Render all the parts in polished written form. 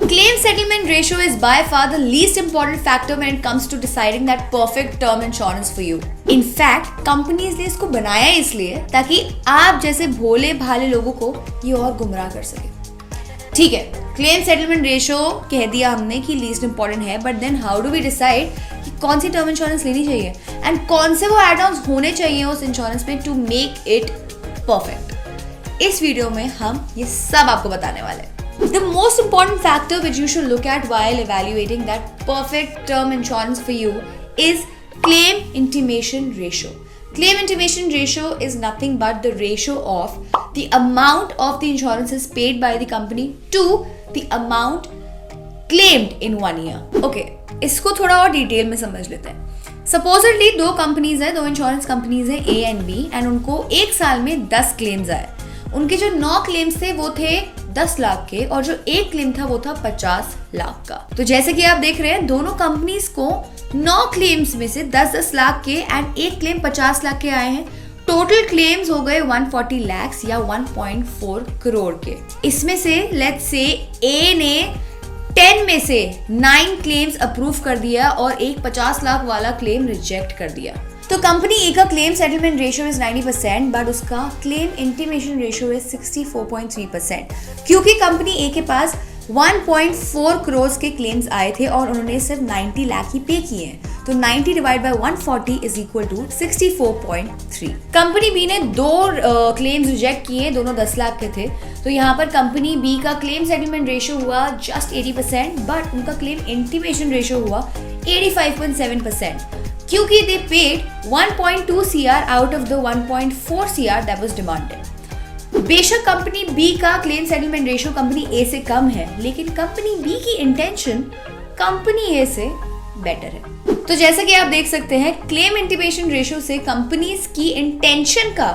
Claim settlement ratio is by far the least important factor when it comes to deciding that perfect term insurance for you. In fact, companies ने इसको बनाया इसलिए ताकि आप जैसे भोले भाले लोगों को ये और गुमराह कर सके. ठीक है, क्लेम सेटलमेंट रेशियो कह दिया हमने कि लीस्ट इंपॉर्टेंट है, but then how do we decide कि कौन सी टर्म इंश्योरेंस लेनी चाहिए एंड कौन से वो एड ऑन्स होने चाहिए उस इंश्योरेंस में टू मेक इट परफेक्ट. इस वीडियो में हम ये सब आपको बताने वाले हैं. The most important factor which you should look at while evaluating that perfect term insurance for you is claim intimation ratio. Claim intimation ratio is nothing but the ratio of the amount of the insurance is paid by the company to the amount claimed in 1 year. Okay, इसको थोड़ा और detail में समझ लेते हैं. Supposedly दो companies हैं, दो इंश्योरेंस कंपनीज हैं A and B, एंड उनको एक साल में 10 क्लेम्स आए. उनके जो 9 क्लेम्स थे वो थे 10 लाख के और जो एक क्लेम था वो था 50 लाख का. तो जैसे कि आप देख रहे हैं दोनों कंपनीज को 9 क्लेम्स में से 10-10 लाख के एंड एक क्लेम 50 लाख के आए हैं. टोटल क्लेम्स हो गए 140 लाख या 1.4 करोड़ के. इसमें से लेट्स से ए ने 10 में से 9 क्लेम्स अप्रूव कर दिया और एक 50 लाख वाला क्लेम रिजेक्ट कर दिया. तो कंपनी ए का claim settlement ratio is 90%, but उसका क्लेम इंटीमेशन रेशियो इज 64.3%, क्योंकि कंपनी ए के पास 1.4 करोड़ के क्लेम्स आए थे और उन्होंने सिर्फ 90 लाख ही पे किए हैं. तो 90 divide by 140 is equal to 64.3. Company B ने 2 क्लेम्स रिजेक्ट किए, दोनों 10 लाख के थे. तो यहाँ पर कंपनी बी का क्लेम सेटलमेंट रेशियो हुआ जस्ट 80%, बट उनका क्लेम इंटीमेशन रेशियो हुआ 85.7%, क्योंकि they paid 1.2 CR out of the 1.4 CR that was demanded. बेशक कंपनी बी का क्लेम सेटलमेंट रेशियो कंपनी ए से कम है, लेकिन कंपनी बी की इंटेंशन कंपनी ए से बेटर है. तो जैसा कि आप देख सकते हैं क्लेम इंटीमेशन रेशियो से कंपनीज की इंटेंशन का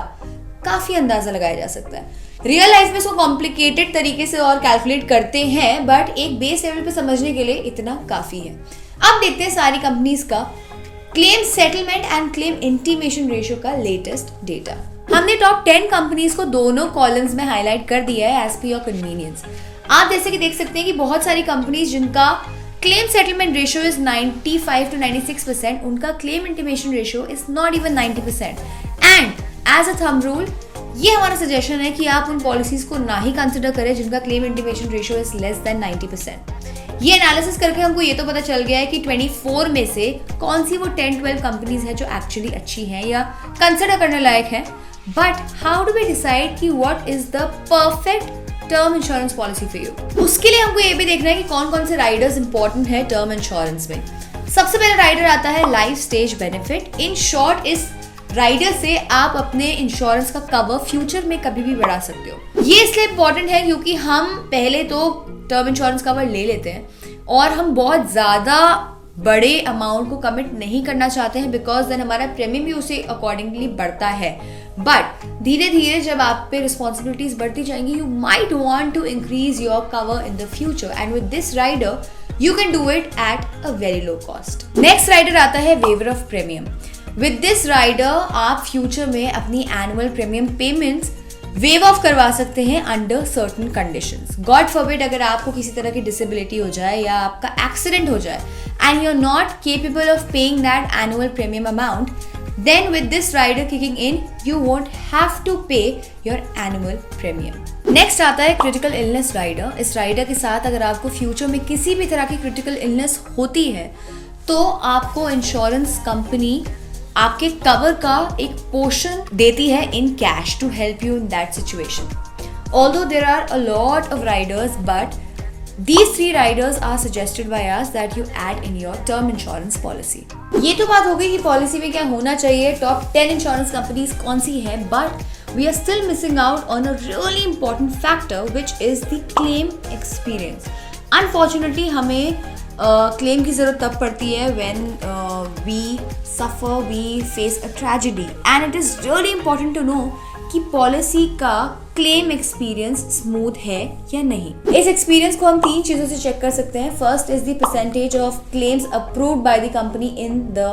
काफी अंदाजा लगाया जा सकता है. रियल लाइफ में इसको कॉम्प्लिकेटेड तरीके से और कैलकुलेट करते हैं, बट एक बेस लेवल पे समझने के लिए इतना काफी है. अब देखते हैं सारी कंपनीज का claim settlement and claim intimation ratio का लेटेस्ट डेटा. हमने टॉप 10 कंपनीज को दोनों कॉलम्स में हाईलाइट कर दिया है एज पर योर कन्वीनियंस. आप जैसे कि देख सकते हैं कि बहुत सारी कंपनीज जिनका claim settlement ratio is 95 to 96%, उनका claim intimation ratio is not even 90%. And as a thumb rule ये हमारा सजेशन है कि आप उन पॉलिसीज को ना ही कंसिडर करें जिनका claim intimation ratio is less than 90%. ये एनालिसिस करके हमको ये तो पता चल गया है कि 24 में से कौन सी वो 10-12 कंपनीज हैं जो एक्चुअली अच्छी हैं या कंसिडर करने लायक हैं. But how do we decide कि what is the perfect term insurance policy for you? उसके लिए हमको ये भी देखना है कि कौन कौन से राइडर्स इंपॉर्टेंट है टर्म इंश्योरेंस में. सबसे पहला राइडर आता है life stage benefit. In short इस राइडर से आप अपने इंश्योरेंस का कवर फ्यूचर में कभी भी बढ़ा सकते हो. ये इसलिए इंपॉर्टेंट है क्योंकि हम पहले तो टर्म इंश्योरेंस कवर ले लेते हैं और हम बहुत ज़्यादा बड़े अमाउंट को कमिट नहीं करना चाहते हैं, बिकॉज देन हमारा प्रीमियम भी उसे अकॉर्डिंगली बढ़ता है. बट धीरे धीरे जब आप पे रिस्पॉन्सिबिलिटीज बढ़ती जाएंगी, you might want to increase your cover in the future, and with this rider you can do it at a very low cost. Next rider आता है waiver of premium. With this rider आप future में अपनी annual premium payments waive off करवा सकते हैं under certain conditions. God forbid अगर आपको किसी तरह की डिसेबिलिटी हो जाए या आपका एक्सीडेंट हो जाए and you are not capable of paying that annual premium amount, then with this rider kicking in you won't have to pay your annual premium. Next आता है क्रिटिकल इलनेस राइडर. इस rider के साथ अगर आपको future में किसी भी तरह की क्रिटिकल इलनेस होती है तो आपको इंश्योरेंस कंपनी आपके कवर का एक पोर्शन देती है in cash to help you in that situation. Although there are a lot of riders, but these 3 riders are suggested by us that you add in your term insurance policy. ये तो बात हो गई कि policy में क्या होना चाहिए, टॉप 10 इंश्योरेंस कंपनीज कौन सी है, but we are still missing out on a really important factor which is the claim experience. Unfortunately हमें क्लेम की जरूरत तब पड़ती है when we suffer, we face a tragedy, and it is really important to know कि policy का claim experience smooth है या नहीं. इस एक्सपीरियंस को हम 3 चीजों से चेक कर सकते हैं. First is the percentage of claims approved by the company in the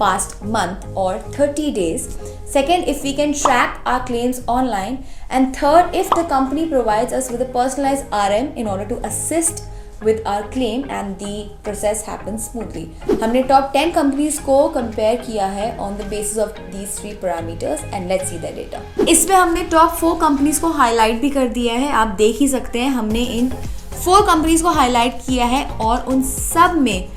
past month or 30 days. Second, if we can track our claims online. And third, if the company provides us with a personalized RM in order to assist with our claim and the process happens smoothly. हमने top 10 companies को compare किया है on the basis of these 3 parameters and let's see the data. इसमें हमने top 4 companies को highlight भी कर दिया है. आप देख ही सकते हैं हमने इन 4 companies को highlight किया है और उन सब में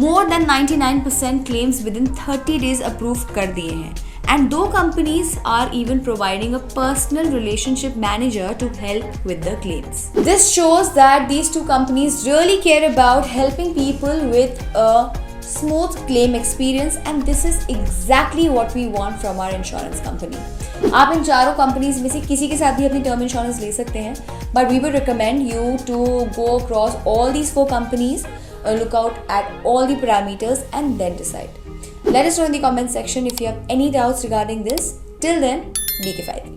more than 99% claims within 30 days approve कर दिए हैं. And though companies are even providing a personal relationship manager to help with the claims. This shows that these 2 companies really care about helping people with a smooth claim experience and this is exactly what we want from our insurance company. आप इन चारों companies में से किसी के साथ भी अपनी term insurance ले सकते हैं but we would recommend you to go across all these 4 companies, look out at all the parameters and then decide. Let us know in the comment section if you have any doubts regarding this. Till then, be KFIDE.